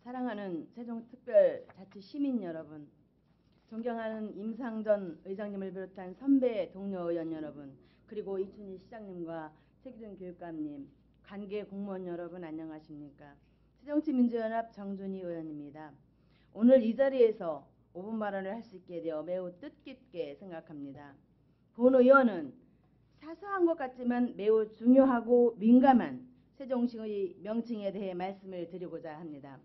사랑하는 세종특별자치 시민 여러분, 존경하는 임상전 의장님을 비롯한 선배 동료 의원 여러분, 그리고 이춘희 시장님과 최기준 교육감님, 관계 공무원 여러분 안녕하십니까? 새정치민주연합 정준희 의원입니다. 오늘 이 자리에서 5분 발언을 할 수 있게 되어 매우 뜻깊게 생각합니다. 본 의원은 사소한 것 같지만 매우 중요하고 민감한 세종시의 명칭에 대해 말씀을 드리고자 합니다.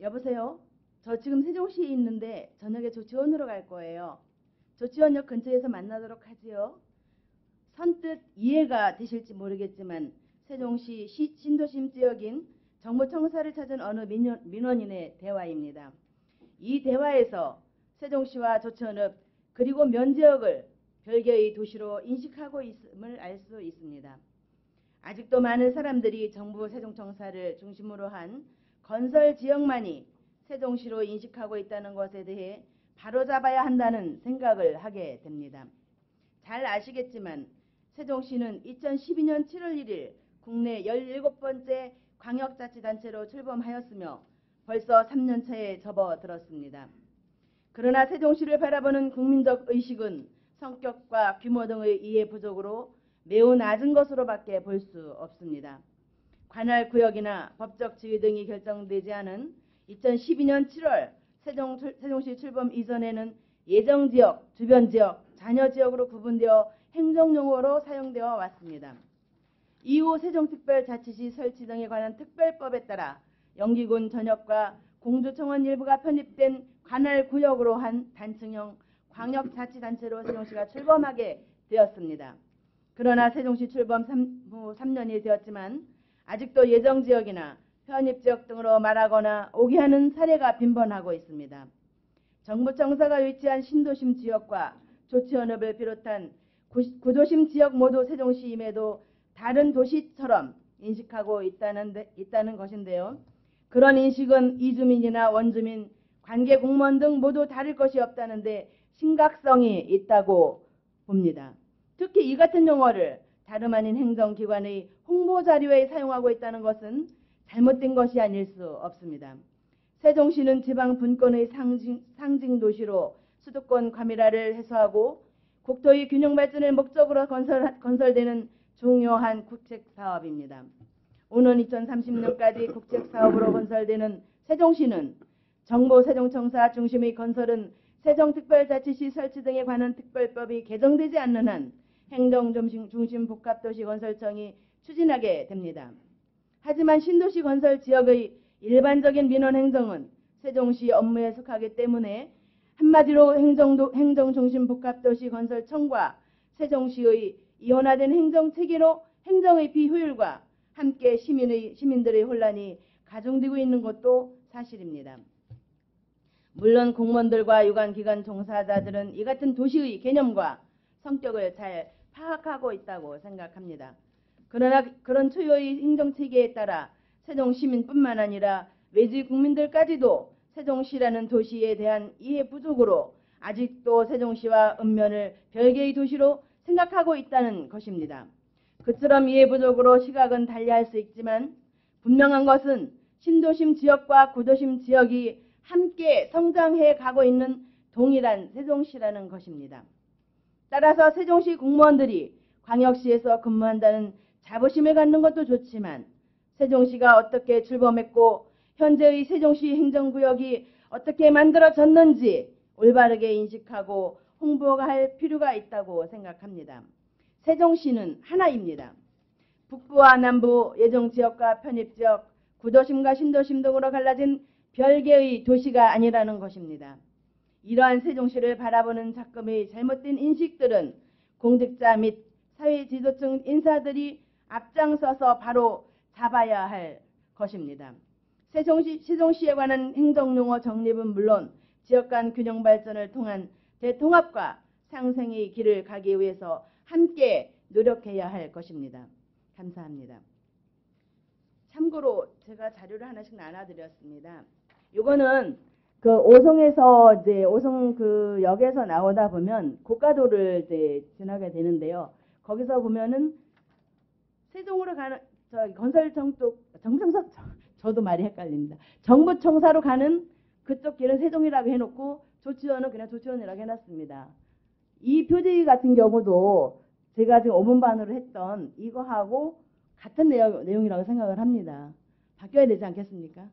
여보세요? 저 지금 세종시에 있는데 저녁에 조치원으로 갈 거예요. 조치원역 근처에서 만나도록 하지요. 선뜻 이해가 되실지 모르겠지만 세종시 신도심 지역인 정부청사를 찾은 어느 민원인의 대화입니다. 이 대화에서 세종시와 조천읍 그리고 면지역을 별개의 도시로 인식하고 있음을 알 수 있습니다. 아직도 많은 사람들이 정부 세종청사를 중심으로 한 건설 지역만이 세종시로 인식하고 있다는 것에 대해 바로잡아야 한다는 생각을 하게 됩니다. 잘 아시겠지만 세종시는 2012년 7월 1일 국내 17번째 광역자치단체로 출범하였으며 벌써 3년차에 접어들었습니다. 그러나 세종시를 바라보는 국민적 의식은 성격과 규모 등의 이해 부족으로 매우 낮은 것으로밖에 볼 수 없습니다. 관할 구역이나 법적 지위 등이 결정되지 않은 2012년 7월 세종시 출범 이전에는 예정지역, 주변지역, 잔여지역으로 구분되어 행정용어로 사용되어 왔습니다. 이후 세종특별자치시 설치 등에 관한 특별법에 따라 영기군 전역과 공주청원 일부가 편입된 관할구역으로 한 단층형 광역자치단체로 세종시가 출범하게 되었습니다. 그러나 세종시 출범 후 3년이 되었지만 아직도 예정지역이나 편입지역 등으로 말하거나 오기하는 사례가 빈번하고 있습니다. 정부청사가 위치한 신도심 지역과 조치원읍을 비롯한 구도심 지역 모두 세종시임에도 다른 도시처럼 인식하고 있다는 것인데요. 그런 인식은 이주민이나 원주민, 관계 공무원 등 모두 다를 것이 없다는데 심각성이 있다고 봅니다. 특히 이 같은 용어를 다름 아닌 행정기관의 홍보자료에 사용하고 있다는 것은 잘못된 것이 아닐 수 없습니다. 세종시는 지방 분권의 상징 도시로 수도권 과밀화를 해소하고 국토의 균형 발전을 목적으로 건설되는 중요한 국책사업입니다. 오는 2030년까지 국책사업으로 건설되는 세종시는 정부 세종청사 중심의 건설은 세종특별자치시 설치 등에 관한 특별법이 개정되지 않는 한 행정중심 복합도시 건설청이 추진하게 됩니다. 하지만 신도시 건설 지역의 일반적인 민원 행정은 세종시 업무에 속하기 때문에 한마디로 행정중심 복합도시 건설청과 세종시의 이원화된 행정체계로 행정의 비효율과 함께 시민들의 혼란이 가중되고 있는 것도 사실입니다. 물론 공무원들과 유관기관 종사자들은 이 같은 도시의 개념과 성격을 잘 파악하고 있다고 생각합니다. 그러나 그런 초유의 행정체계에 따라 세종시민뿐만 아니라 외지 국민들까지도 세종시라는 도시에 대한 이해 부족으로 아직도 세종시와 읍면을 별개의 도시로 생각하고 있다는 것입니다. 그처럼 이해 부족으로 시각은 달리할 수 있지만 분명한 것은 신도심 지역과 구도심 지역이 함께 성장해 가고 있는 동일한 세종시라는 것입니다. 따라서 세종시 공무원들이 광역시에서 근무한다는 자부심을 갖는 것도 좋지만 세종시가 어떻게 출범했고 현재의 세종시 행정구역이 어떻게 만들어졌는지 올바르게 인식하고 홍보할 필요가 있다고 생각합니다. 세종시는 하나입니다. 북부와 남부 예정지역과 편입지역, 구도심과 신도심 등으로 갈라진 별개의 도시가 아니라는 것입니다. 이러한 세종시를 바라보는 작금의 잘못된 인식들은 공직자 및 사회 지도층 인사들이 앞장서서 바로 잡아야 할 것입니다. 세종시에 관한 행정용어 정립은 물론 지역 간 균형 발전을 통한 대통합과 상생의 길을 가기 위해서 함께 노력해야 할 것입니다. 감사합니다. 참고로 제가 자료를 하나씩 나눠드렸습니다. 이거는 그 오송에서 이제 오송 그 역에서 나오다 보면 고가도를 이제 지나게 되는데요. 거기서 보면은 세종으로 가는 건설청 쪽 저도 말이 헷갈립니다. 정부청사로 가는 그쪽 길은 세종이라고 해놓고 조치원은 그냥 조치원이라고 해놨습니다. 이 표지 같은 경우도 제가 지금 5분 반으로 했던 이거하고 같은 내용이라고 생각을 합니다. 바뀌어야 되지 않겠습니까?